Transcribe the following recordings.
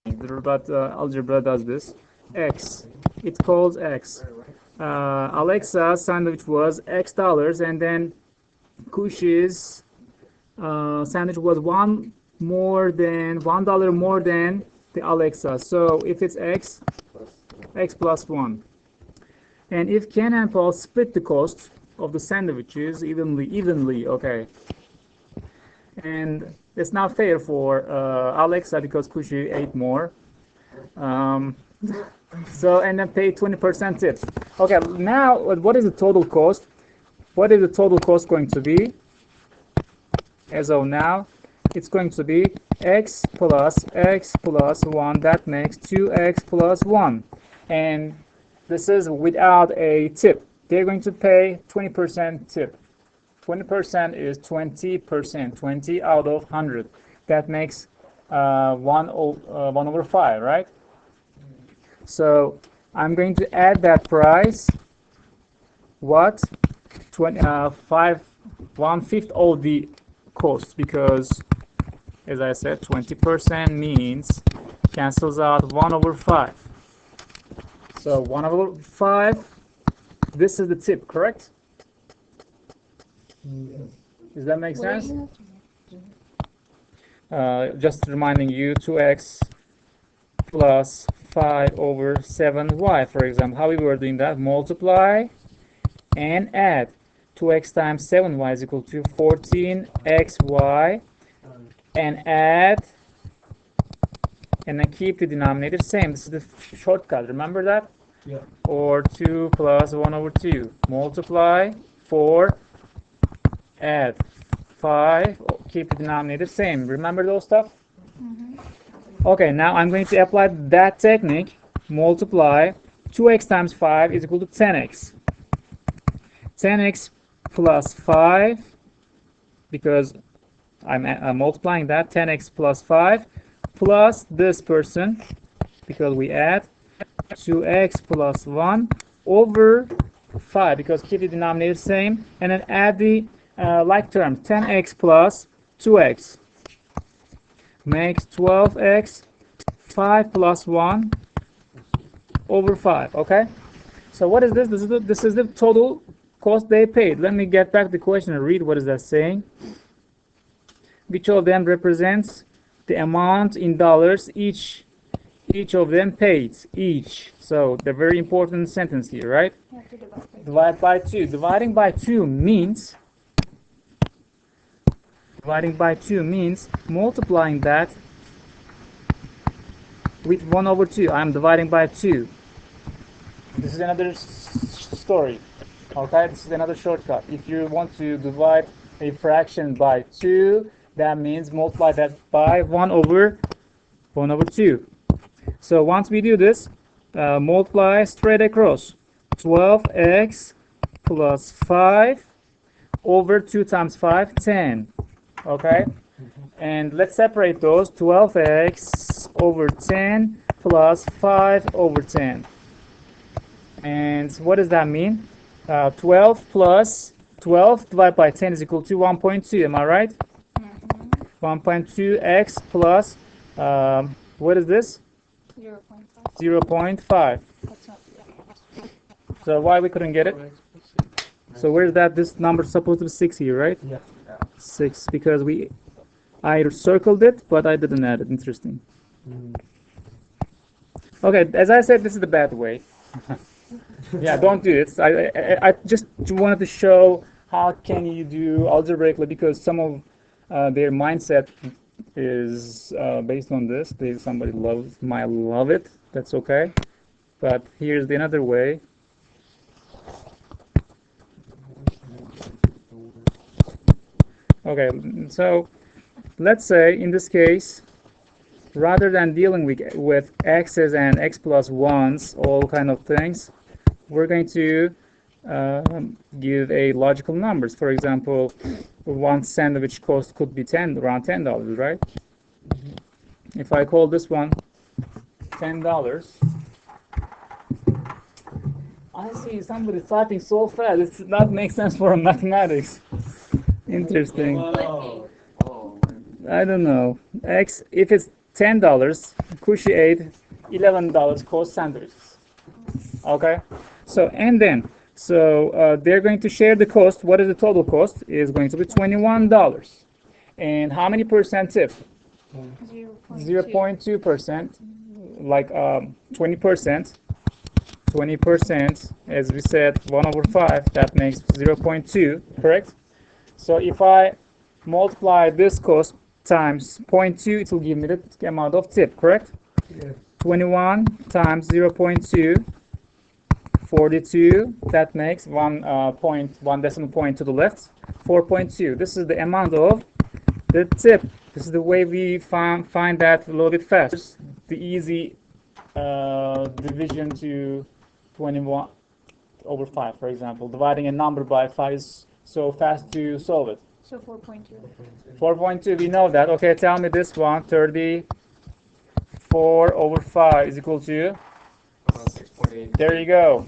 but algebra does this. X. It calls X. Alexa's sandwich was X dollars, and then Kush's sandwich was $1 more than the Alexa. So if it's X, X plus 1. And if Ken and Paul split the cost of the sandwiches evenly, okay. And it's not fair for Alexa because Kushi ate more. So, and then pay 20% tips. Okay, now what is the total cost? What is the total cost going to be? As of now, it's going to be x plus 1. That makes 2x plus 1. And this is without a tip. They're going to pay 20% tip. 20% is 20%. 20 out of 100. That makes 1 over 5, right? So I'm going to add that price. What? 1/5 of the cost, because as I said, 20% means cancels out 1 over 5. So 1 over 5. This is the tip, correct? Does that make sense? Just reminding you, 2x plus 5 over 7y, for example. How we were doing that? Multiply and add. 2x times 7y is equal to 14xy, and add, and then keep the denominator same. This is the shortcut, remember that? Yeah. Or 2 plus 1 over 2. Multiply 4, add 5, keep the denominator same. Remember those stuff? Okay, now I'm going to apply that technique. Multiply 2x times 5 is equal to 10x. 10x plus 5, because I'm multiplying that, 10x plus 5, plus this person, because we add 2x plus 1 over 5, because keep the denominator same, and then add the like term, 10x plus 2x makes 12x, 5 plus 1 over 5, okay? So what is this? This is the total cost they paid. Let me get back to the question and read what is that saying. Which of them represents the amount in dollars each of them paid? Each. So the very important sentence here, right? Divide by 2. Dividing by 2 means multiplying that with 1 over 2. I'm dividing by 2. This is another story. Okay, this is another shortcut. If you want to divide a fraction by 2, that means multiply that by 1 over 2. So once we do this, multiply straight across. 12x plus 5 over 2 times 5, 10. Okay? And let's separate those. 12x over 10 plus 5 over 10. And what does that mean? 12 plus 12 divided by 10 is equal to 1.2. Am I right? 1.2x plus, what is this? 0.5. So why we couldn't get it? So where's that? This number supposed to be 6 here, right? Yeah. 6, because I circled it, but I didn't add it. Interesting. Okay, as I said, this is the bad way. Yeah, don't do it. I just wanted to show how can you do algebraically, because some of their mindset is based on this. Somebody might love it. That's okay. But here's the another way. Okay, so let's say in this case, rather than dealing with x's and x plus 1s, all kind of things, we're going to give a logical numbers. For example, one sandwich cost could be around $10, right? If I call this one $10, I see somebody typing so fast. It does not make sense for mathematics. Interesting. Oh. I don't know. X, if it's $10, Cushy ate $11 cost sandwiches. Okay, so and then they're going to share the cost. What is the total cost? Is going to be $21. And how many percent tip? 0.2%, like 20%. 20%, as we said, 1/5, that makes 0.2, correct? So if I multiply this cost times 0.2, it will give me the amount of tip, correct? Yeah. 21 times 0.2, 42, that makes one decimal point to the left, 4.2. This is the amount of the tip. This is the way we find that a little bit fast. The easy division to 21/5, for example. Dividing a number by 5 is so fast to solve it. So 4.2. 4.2, we know that. Okay, tell me this one. 34/5 is equal to? 6.8. There you go.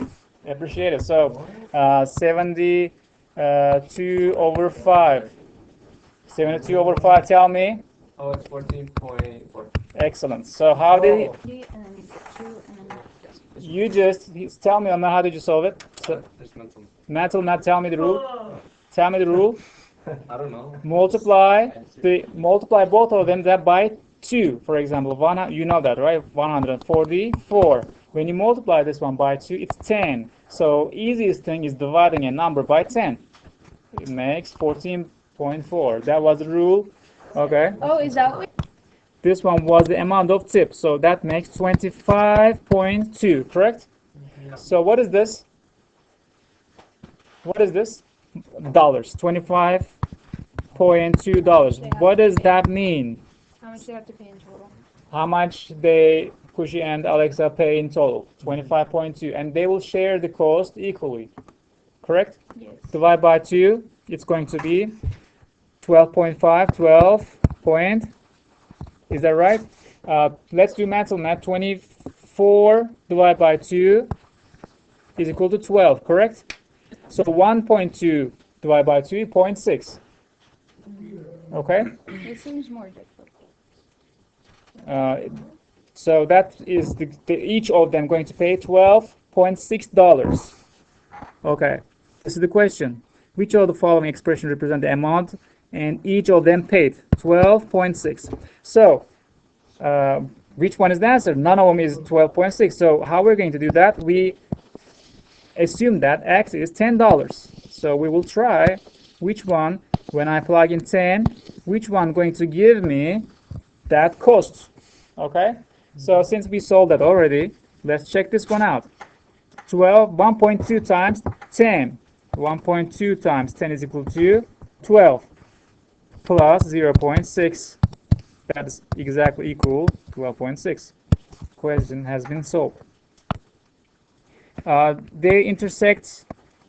Appreciate it. So 72/5. 72/5, tell me. Oh, it's 14.4. Excellent. So how did 3 and then 2 and then you just tell me, how did you solve it? So, Just mental. Matt, tell me the rule. Tell me the rule. I don't know. Multiply both of them that by 2. For example, you know that, right? 144. When you multiply this one by 2, it's 10. So easiest thing is dividing a number by 10. It makes 14.4. That was the rule. Okay. Oh, is that what? This one was the amount of tip, so that makes 25.2, correct? So what is this? What is this? Dollars, $25.2. What does that mean? How much do you have to pay in total? How much Kushi and Alexa pay in total? 25.2, and they will share the cost equally, correct? Yes. Divide by 2, it's going to be 12.5, 12 point. Is that right? Let's do mental math. 24 divided by 2 is equal to 12, correct? So 1.2 divided by 2 is 0.6. Okay? It seems more difficult. So that is each of them going to pay $12.6. Okay. This is the question. Which of the following expressions represent the amount and each of them paid? 12.6. So, which one is the answer? None of them is 12.6. So, how we're going to do that? We assume that X is $10. So, we will try which one, when I plug in 10, which one going to give me that cost. Okay? So, since we solved that already, let's check this one out. 1.2 times 10. 1.2 times 10 is equal to 12 plus 0.6. That is exactly equal to 12.6. Question has been solved. They intersect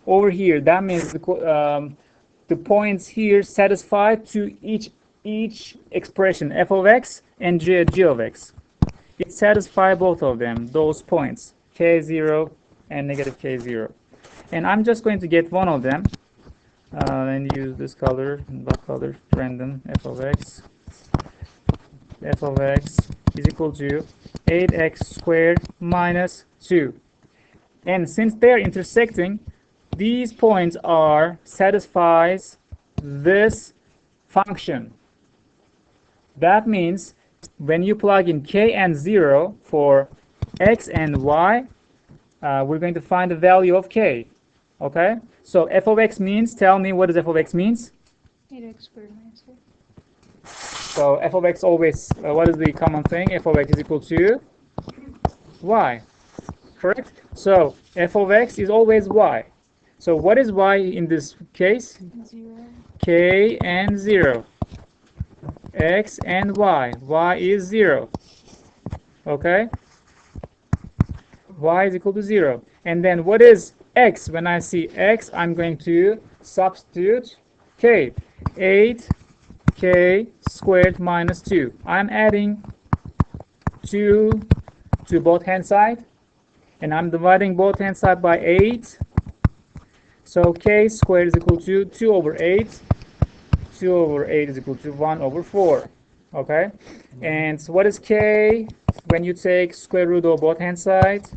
over here. That means the points here satisfy to each expression, f of x and g of x. It satisfies both of them, those points, k0 and negative k0. And I'm just going to get one of them and use this color, black color, random, f of x. F of x is equal to 8x squared minus 2. And since they're intersecting, these points satisfies this function. That means when you plug in k and 0 for x and y, we're going to find the value of k. Okay? So f of x means, tell me what does f of x means? 8x squared minus 2. So f of x always, what is the common thing? F of x is equal to y. Correct? So f of x is always y. So what is y in this case? 0. K and 0. X and y. Y is 0. Okay? Y is equal to 0. And then what is x? When I see x, I'm going to substitute k. 8k squared minus 2. I'm adding 2 to both hand side. And I'm dividing both hand side by 8. So k squared is equal to 2 over 8. 2 over 8 is equal to 1 over 4. Okay? And so what is k? when you take square root of both hand sides.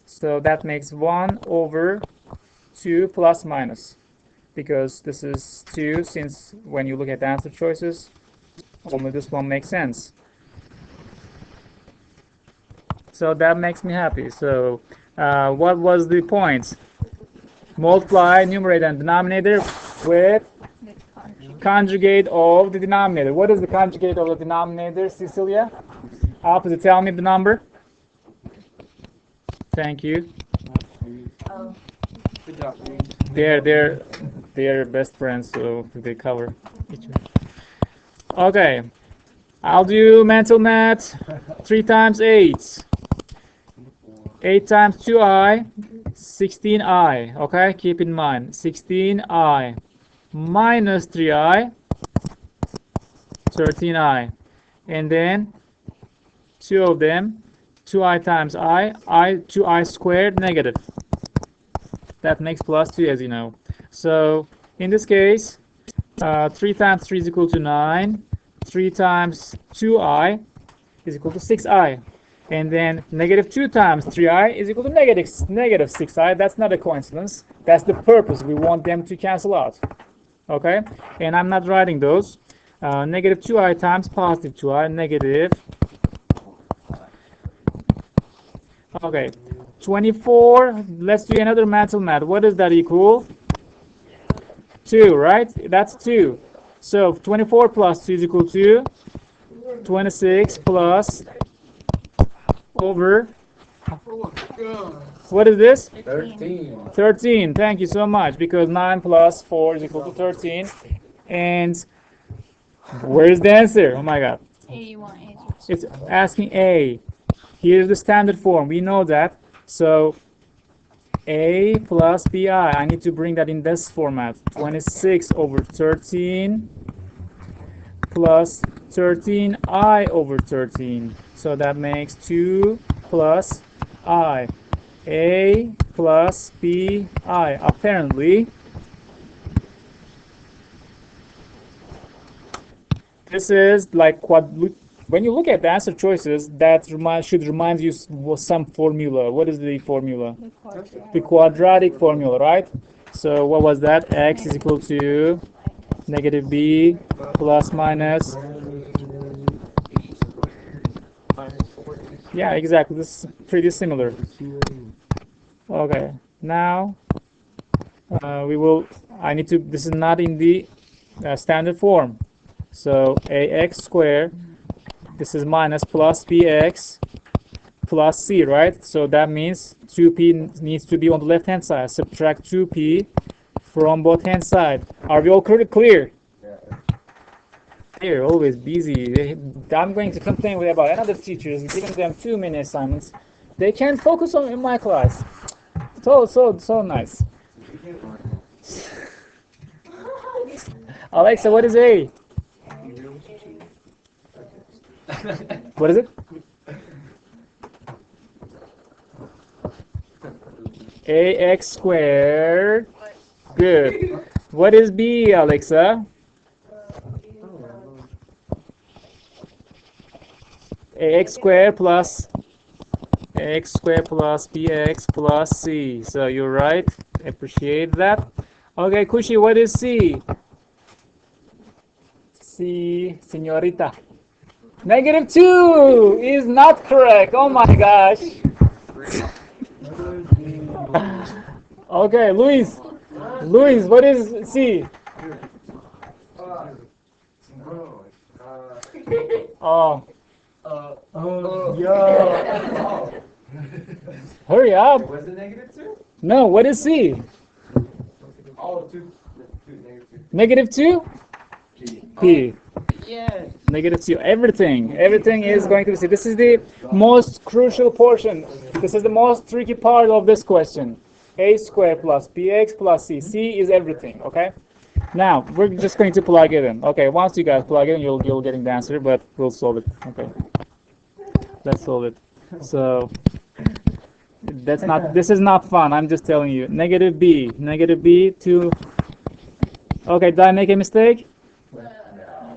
So that makes 1 over 2 plus minus, because this is 2, since when you look at the answer choices, only this one makes sense. So that makes me happy. So what was the point? Multiply numerator and denominator with The conjugate. conjugate of the denominator. What is the conjugate of the denominator, Cecilia? Opposite, tell me the number. Thank you. Good job. They're best friends, so they cover each other. Okay, I'll do mental math. 3 times 8. 8 times 2i, 16i. Okay, keep in mind, 16i minus 3i, 13i. And then 2 of them, 2i times I, 2i squared negative. That makes plus 2, as you know. So in this case, 3 times 3 is equal to 9. 3 times 2i is equal to 6i. And then negative 2 times 3i is equal to negative 6i. That's not a coincidence. That's the purpose. We want them to cancel out. Okay? And I'm not writing those. Negative 2i times positive 2i, negative. Okay, 24. Let's do another mental math. What does that equal? 2, right? That's 2. So 24 plus 2 is equal to 26 plus over. What is this? 13. 13. Thank you so much, because 9 plus 4 is equal to 13. And where's the answer? Oh my God. A, you want A. It's asking A. Here's the standard form. We know that. So A plus BI. I need to bring that in this format. 26 over 13 plus 13I over 13. So that makes 2 plus I. A plus BI. Apparently, this is like when you look at the answer choices, that should remind you some formula. What is the formula? The quadratic. The quadratic formula, right? So what was that? X is equal to negative b plus minus. Yeah, exactly. This is pretty similar. Okay, now I need to, this is not in the standard form. So ax squared, this is minus plus bx plus c, right? So that means 2p needs to be on the left hand side. Subtract 2p from both hand side. Are we all clear? They're always busy. I'm going to complain about another teachers giving them too many assignments. They can't focus on in my class. So nice. Alexa, what is A? What is it? Ax squared. Good. What is B, Alexa? Ax squared plus bx plus c. So you're right. Appreciate that. Okay, Kushi, what is C? C, señorita. Negative 2 is not correct. Oh my gosh. Okay, Luis. Luis, what is C? Oh. Yeah. Hurry up. Was it negative 2? No, what is C? Oh, 2. Negative 2? P. Yes. Negative 2. Everything is going to be C. This is the most crucial portion. This is the most tricky part of this question. A squared plus bx plus c. C is everything, okay? Now, we're just going to plug it in. Okay, once you guys plug it in, you'll getting the answer, but we'll solve it. Okay. Let's solve it. So, this is not fun. I'm just telling you. Negative b to. Okay, did I make a mistake?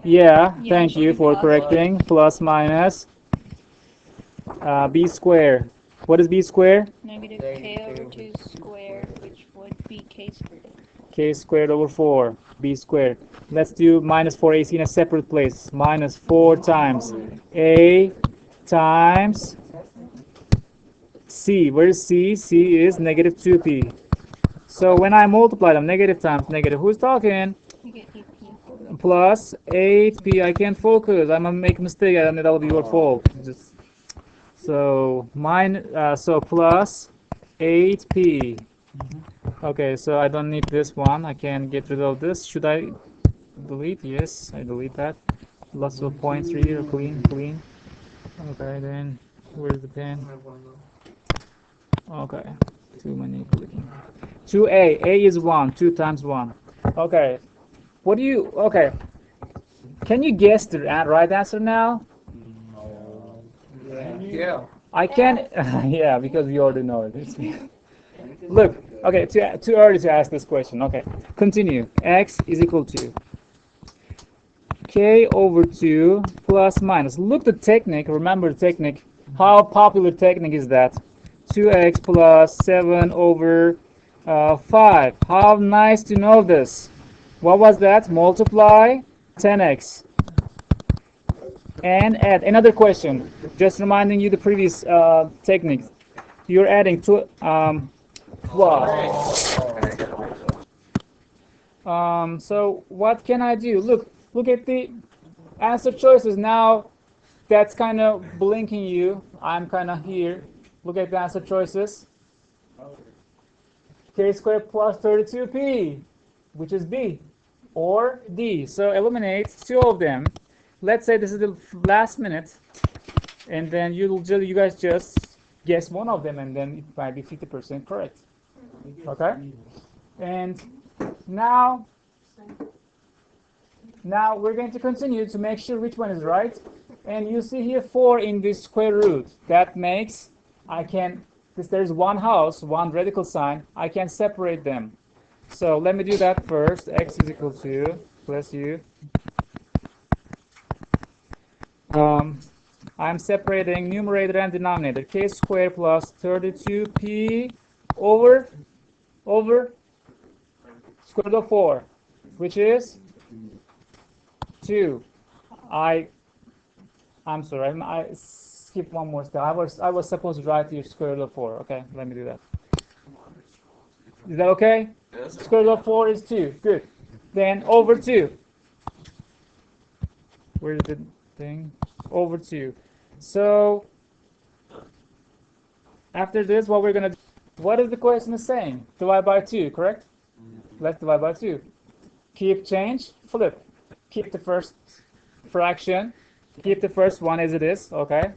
Yeah, Yeah, thank should you be for plus. correcting. Plus minus b squared. What is b squared? Negative k over 2 squared, which would be k squared. K squared over 4, b squared. Let's do minus 4ac in a separate place. Minus 4 times a times c. Where is c? C is negative 2p. So when I multiply them, negative times negative, who's talking? You get 8p. Plus 8p. I can't focus. I'm gonna make a mistake and that'll be your fault. So plus 8p. Okay, so I don't need this one. I can get rid of this. Should I delete? Yes, I delete that. Lots of points here. Clean, clean. Okay, then where's the pen? Okay, too many clicking. 2a. A is 1. 2 times 1. Okay. What do you? Okay. Can you guess the right answer now? Yeah. I can. Yeah, because we already know it. Look. Okay. Too early to ask this question. Okay. Continue. X is equal to k over 2 plus minus. Look the technique. Remember the technique. How popular technique is that? 2x plus 7 over 5. How nice to know this. What was that? Multiply 10x. And add. Another question. Just reminding you the previous technique. You're adding to so what can I do? Look at the answer choices now. That's kind of blinking you. I'm kind of here. Look at the answer choices. K squared plus 32p, which is B, or D. So eliminate two of them. Let's say this is the last minute, and then you guys just guess one of them, and then it might be 50% correct. Okay? And now we're going to continue to make sure which one is right. And you see here 4 in the square root. That makes since there's one house, one radical sign, I can separate them. So let me do that first. X is equal to, bless you. I'm separating numerator and denominator. K squared plus 32p over square root of 4, which is 2. I'm sorry, I skipped one more step. I was supposed to write here square root of 4. Okay, let me do that. Is that okay? Yes. Square root of 4 is 2. Good. Then over 2. Where's the thing? Over 2. So after this, what we're gonna do? What is the question saying? Divide by 2, correct? Let's divide by 2. Keep change, flip. Keep the first fraction. Keep the first one as it is, okay?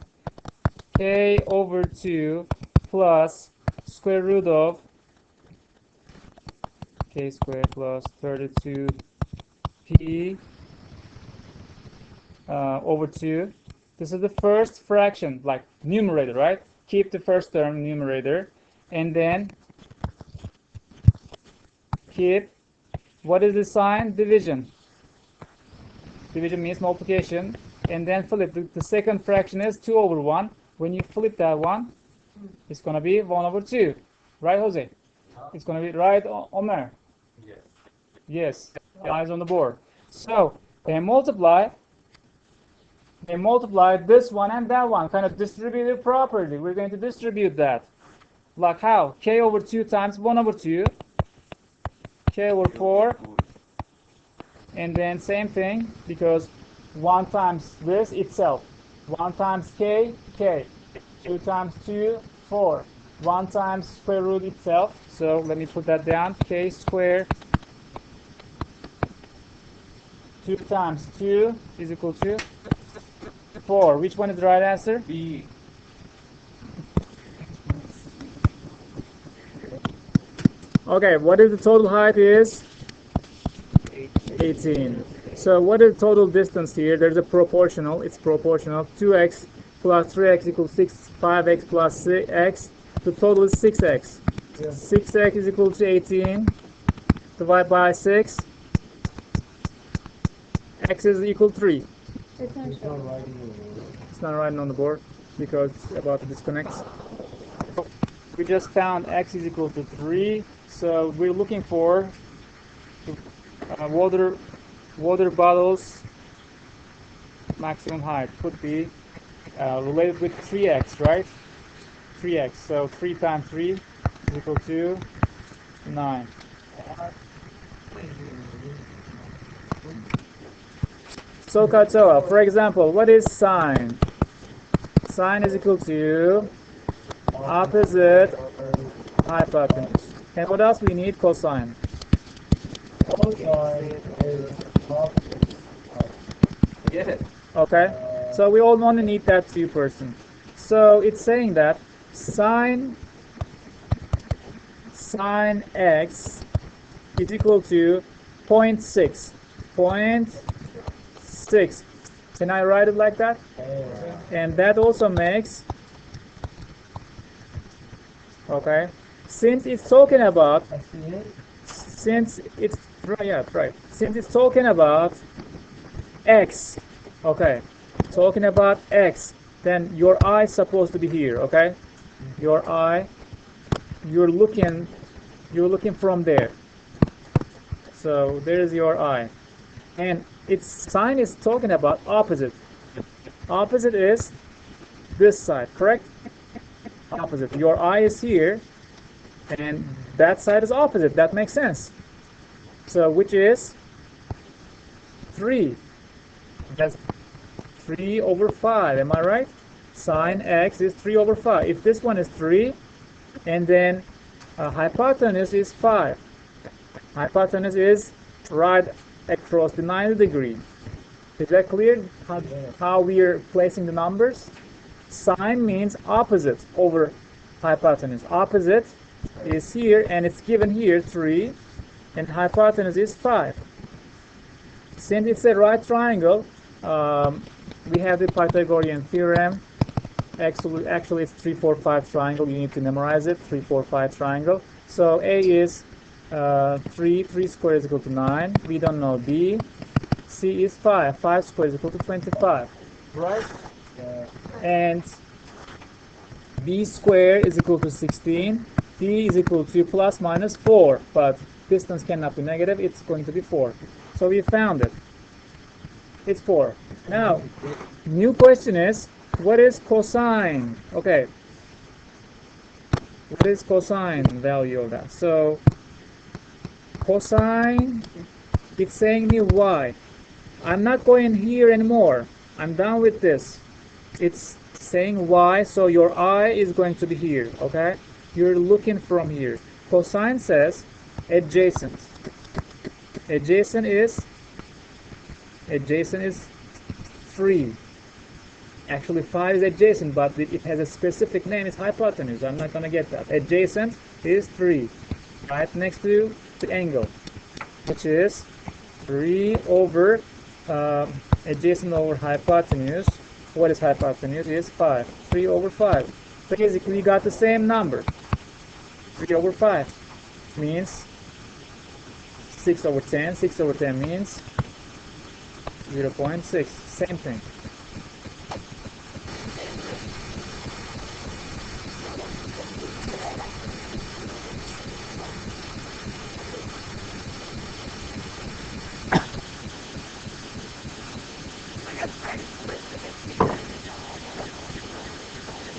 K over 2 plus square root of k squared plus 32p over 2. This is the first fraction, like numerator, right? Keep the first term numerator, and then keep, what is the sign? Division. Division means multiplication, and then flip. The second fraction is 2 over 1. When you flip that one, it's going to be 1 over 2. Right, Jose? It's going to be right, Omer? Yes. Yes. Eyes on the board. So they multiply this one and that one, kind of distributive property. We're going to distribute that. Like how? K over 2 times 1 over 2. K over 4. And then same thing, because 1 times this itself. 1 times k, k. 2 times 2, 4. 1 times square root itself. So let me put that down. K squared 2 times 2 is equal to 4. Which one is the right answer? B. Okay, what is the total height is? 18. So what is the total distance here? There's a proportional. It's proportional. 2x plus 3x equals 6. 5x plus 6x. The total is 6x. Yeah. 6x is equal to 18. Divide by 6. x is equal to 3. It's not It's not writing It's not writing on the board because it's about to disconnect. We just found x is equal to 3, so we're looking for water bottles maximum height could be related with 3x, right? 3x, so 3 times 3 is equal to 9. So Katoa, for example, what is sine? Sine is equal to opposite hypotenuse. And what else we need? Cosine. Yeah. Okay, so we all only need that 2%. So it's saying that sine x is equal to 0.6. 0.6. Can I write it like that? And that also makes, okay, since it's talking about, since it's talking about x, okay, talking about x, then your eye is supposed to be here, okay? Your eye, you're looking from there. So there's your eye. And its sign is talking about opposite. Opposite is this side, correct? Opposite. Your eye is here, and that side is opposite. That makes sense. So which is 3. That's 3 over 5. Am I right? Sine x is 3 over 5. If this one is 3, and then hypotenuse is 5. Hypotenuse is right across the 90 degree. Is that clear? How we are placing the numbers? Sine means opposite over hypotenuse. Opposite is here, and it's given here 3, and hypotenuse is 5. Since it's a right triangle, we have the Pythagorean theorem. Actually, it's 3, 4, 5 triangle. You need to memorize it. 3, 4, 5 triangle. So A is 3 squared is equal to 9. We don't know B. C is 5. 5 squared is equal to 25. Right? And B squared is equal to 16. D is equal to plus minus 4. But distance cannot be negative. It's going to be 4. So we found it. It's 4. Now, new question is, what is cosine? Okay. What is cosine value of that? So, cosine, it's saying me y. I'm not going here anymore. I'm done with this. It's saying y, so your eye is going to be here, okay? You're looking from here. Cosine says adjacent. Adjacent is 3. Actually, 5 is adjacent, but it has a specific name. It's hypotenuse. I'm not going to get that. Adjacent is 3, right next to the angle, which is 3 over adjacent over hypotenuse. What is hypotenuse? Is 5. 3 over 5. Basically, you got the same number. 3 over 5 means 6 over 10. 6 over 10 means 0.6. Same thing.